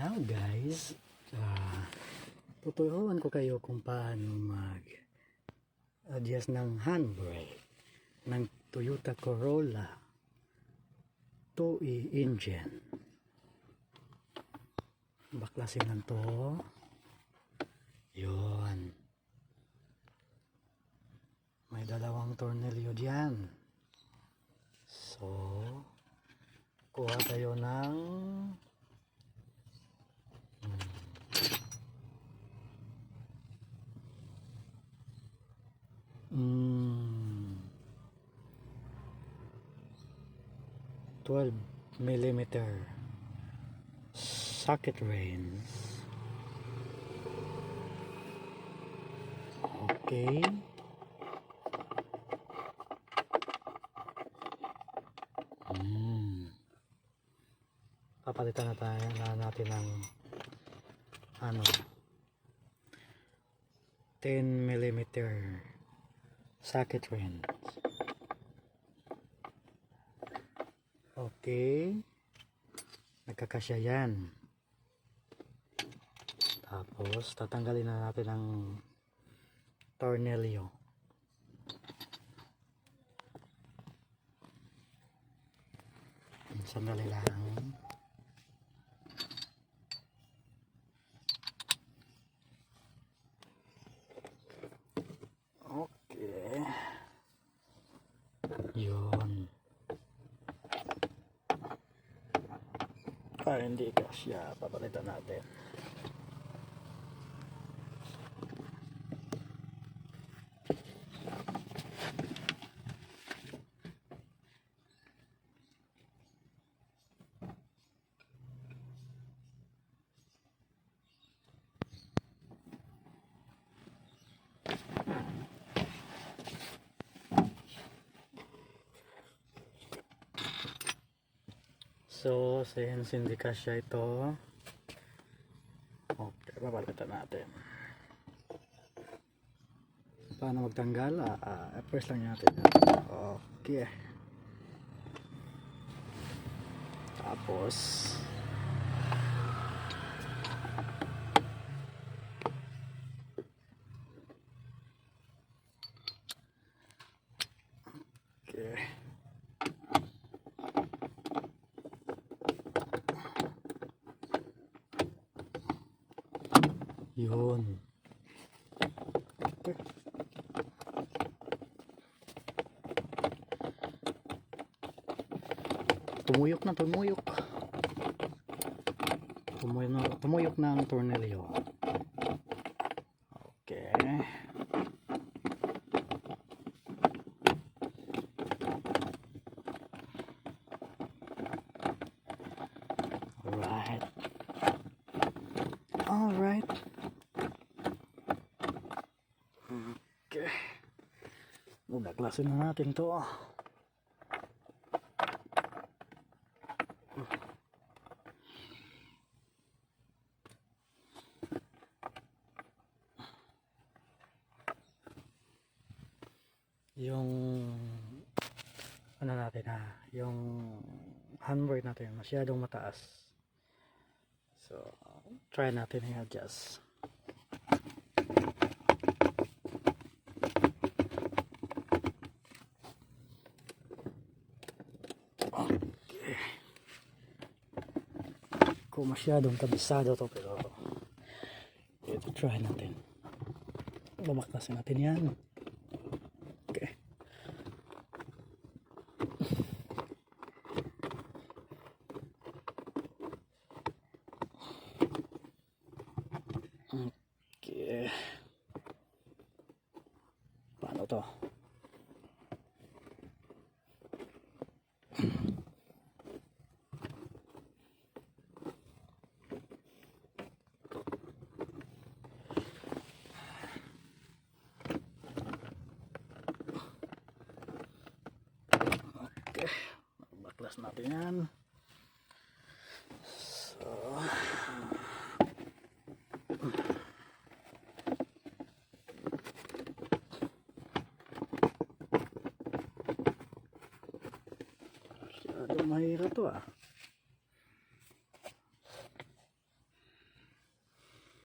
Now guys, tuturuan ko kayo kung paano mag-adjust ng handbrake ng Toyota Corolla 2E engine. Baklasin lang to. Yun. May dalawang tornilyo diyan. So, kuha tayo ng 12 millimeter socket reins. Okay. Papalitan na natin ng 10 millimeter socket reins. Okay, nagkakasya yan. Tapos tatanggalin na natin ang tornilyo. Sandali lang. Okay, yun. Hindi kasya, papalitan natin. So, since hindi kasya ito, okay, papalitan natin. Paano magtanggal? Press lang natin. Okay. Tapos, okay. Yun. Okay. Tumuyok na, tumuyok. Tumuyok na ang tornilyo. Okay. Alright. Alright. Okay. Baklasin na natin to. Yung natin yung handbrake natin masyadong mataas. So, try natin i-adjust. Okay. Kung masyadong kabisado to, pero ito try natin. Bumaklasin natin yan. Okay. Okay. Paano to? Okay. Baklas natin yan.